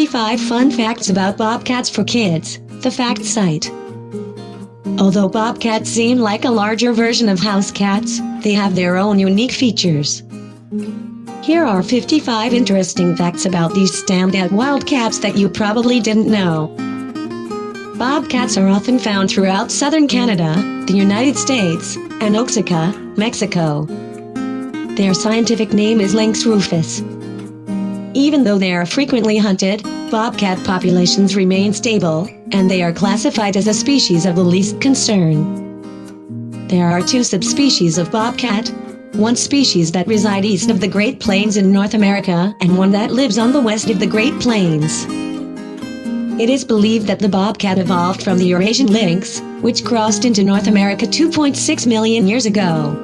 55 fun facts about bobcats for kids, the fact site. Although bobcats seem like a larger version of house cats, they have their own unique features. Here are 55 interesting facts about these standout wildcats that you probably didn't know. Bobcats are often found throughout southern Canada, the United States, and Oaxaca, Mexico. Their scientific name is Lynx rufus. Even though they are frequently hunted, bobcat populations remain stable, and they are classified as a species of the least concern. There are two subspecies of bobcat, one species that reside east of the Great Plains in North America and one that lives on the west of the Great Plains. It is believed that the bobcat evolved from the Eurasian lynx, which crossed into North America 2.6 million years ago.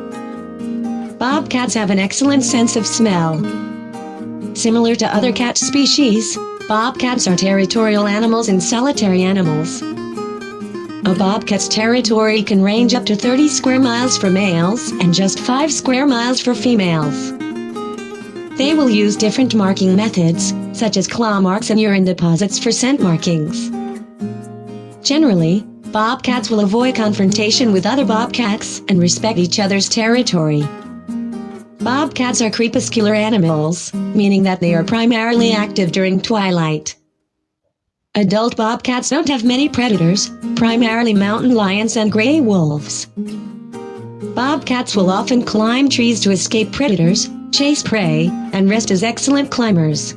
Bobcats have an excellent sense of smell. Similar to other cat species, bobcats are territorial animals and solitary animals. A bobcat's territory can range up to 30 square miles for males and just 5 square miles for females. They will use different marking methods, such as claw marks and urine deposits for scent markings. Generally, bobcats will avoid confrontation with other bobcats and respect each other's territory. Bobcats are crepuscular animals, meaning that they are primarily active during twilight. Adult bobcats don't have many predators, primarily mountain lions and gray wolves. Bobcats will often climb trees to escape predators, chase prey, and rest as excellent climbers.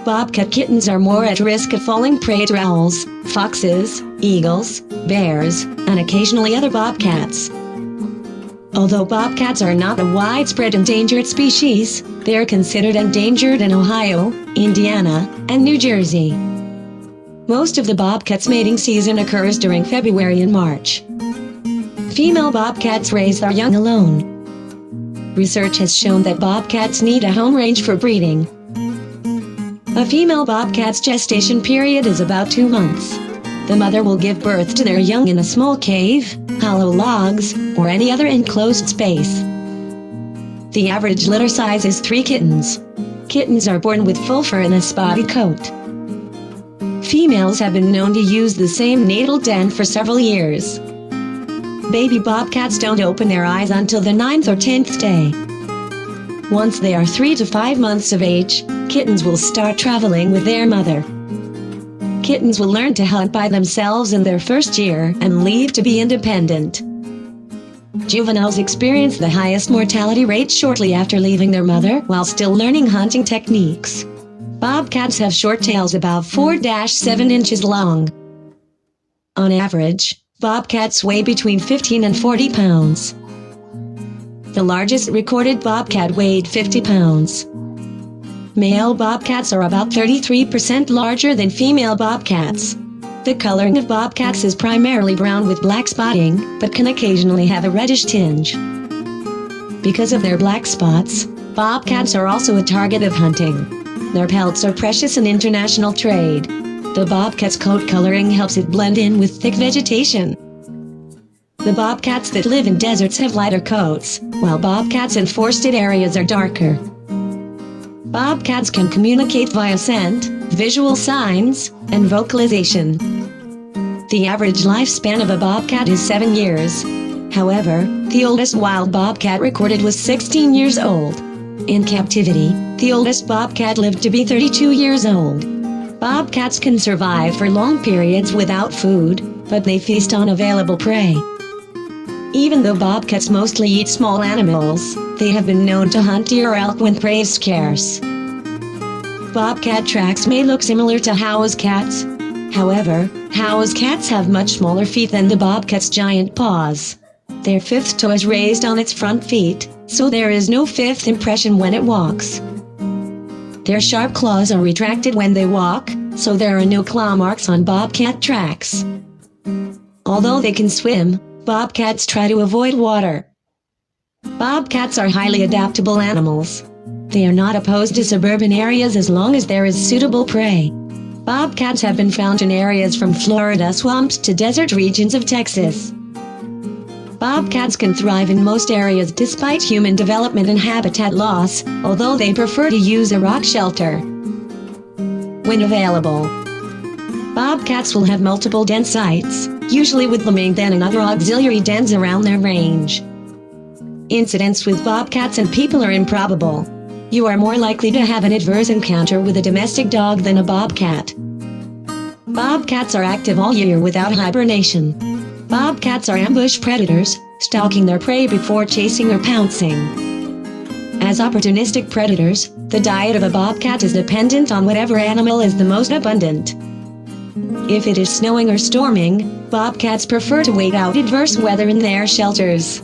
Bobcat kittens are more at risk of falling prey to owls, foxes, eagles, bears, and occasionally other bobcats. Although bobcats are not a widespread endangered species, they are considered endangered in Ohio, Indiana, and New Jersey. Most of the bobcats' mating season occurs during February and March. Female bobcats raise their young alone. Research has shown that bobcats need a home range for breeding. A female bobcat's gestation period is about 2 months. The mother will give birth to their young in a small cave, hollow logs, or any other enclosed space. The average litter size is 3 kittens. Kittens are born with full fur and a spotty coat. Females have been known to use the same natal den for several years. Baby bobcats don't open their eyes until the 9th or 10th day. Once they are 3 to 5 months of age, kittens will start traveling with their mother. Kittens will learn to hunt by themselves in their first year and leave to be independent. Juveniles experience the highest mortality rate shortly after leaving their mother while still learning hunting techniques. Bobcats have short tails about 4-7 inches long. On average, bobcats weigh between 15 and 40 pounds. The largest recorded bobcat weighed 50 pounds. Male bobcats are about 33% larger than female bobcats. The coloring of bobcats is primarily brown with black spotting, but can occasionally have a reddish tinge. Because of their black spots, bobcats are also a target of hunting. Their pelts are precious in international trade. The bobcat's coat coloring helps it blend in with thick vegetation. The bobcats that live in deserts have lighter coats, while bobcats in forested areas are darker. Bobcats can communicate via scent, visual signs, and vocalization. The average lifespan of a bobcat is 7 years. However, the oldest wild bobcat recorded was 16 years old. In captivity, the oldest bobcat lived to be 32 years old. Bobcats can survive for long periods without food, but they feast on available prey. Even though bobcats mostly eat small animals, they have been known to hunt deer or elk when prey is scarce. Bobcat tracks may look similar to house cats. However, house cats have much smaller feet than the bobcat's giant paws. Their fifth toe is raised on its front feet, so there is no fifth impression when it walks. Their sharp claws are retracted when they walk, so there are no claw marks on bobcat tracks. Although they can swim, bobcats try to avoid water. Bobcats are highly adaptable animals. They are not opposed to suburban areas as long as there is suitable prey. Bobcats have been found in areas from Florida swamps to desert regions of Texas. Bobcats can thrive in most areas despite human development and habitat loss, although they prefer to use a rock shelter. when available. Bobcats will have multiple den sites, usually with the main den and other auxiliary dens around their range. Incidents with bobcats and people are improbable. You are more likely to have an adverse encounter with a domestic dog than a bobcat. Bobcats are active all year without hibernation. Bobcats are ambush predators, stalking their prey before chasing or pouncing. As opportunistic predators, the diet of a bobcat is dependent on whatever animal is the most abundant. If it is snowing or storming, bobcats prefer to wait out adverse weather in their shelters.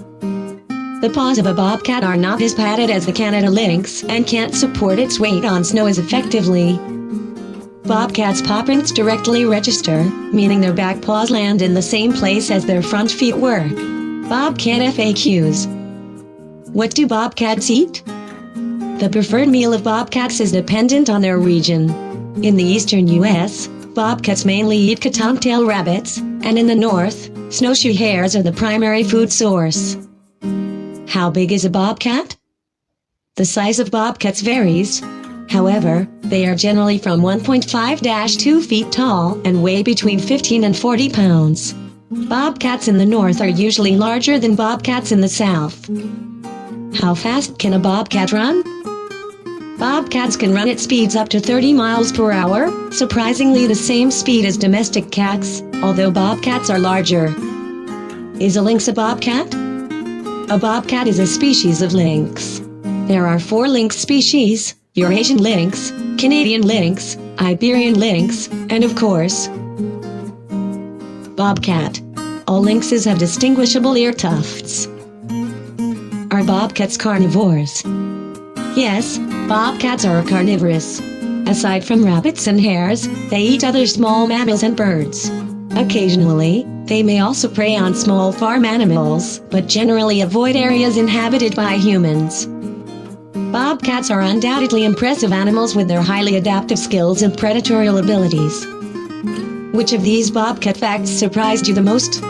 The paws of a bobcat are not as padded as the Canada lynx and can't support its weight on snow as effectively. Bobcats' paw prints directly register, meaning their back paws land in the same place as their front feet were. Bobcat FAQs. What do bobcats eat? The preferred meal of bobcats is dependent on their region. In the eastern U.S., bobcats mainly eat cottontail rabbits, and in the north, snowshoe hares are the primary food source. How big is a bobcat? The size of bobcats varies. However, they are generally from 1.5 to 2 feet tall and weigh between 15 and 40 pounds. Bobcats in the north are usually larger than bobcats in the south. How fast can a bobcat run? Bobcats can run at speeds up to 30 miles per hour, surprisingly the same speed as domestic cats, although bobcats are larger. Is a lynx a bobcat? A bobcat is a species of lynx. There are 4 lynx species: Eurasian lynx, Canadian lynx, Iberian lynx, and of course, bobcat. All lynxes have distinguishable ear tufts. Are bobcats carnivores? Yes, bobcats are carnivorous. Aside from rabbits and hares, they eat other small mammals and birds. Occasionally, they may also prey on small farm animals, but generally avoid areas inhabited by humans. Bobcats are undoubtedly impressive animals with their highly adaptive skills and predatorial abilities. Which of these bobcat facts surprised you the most?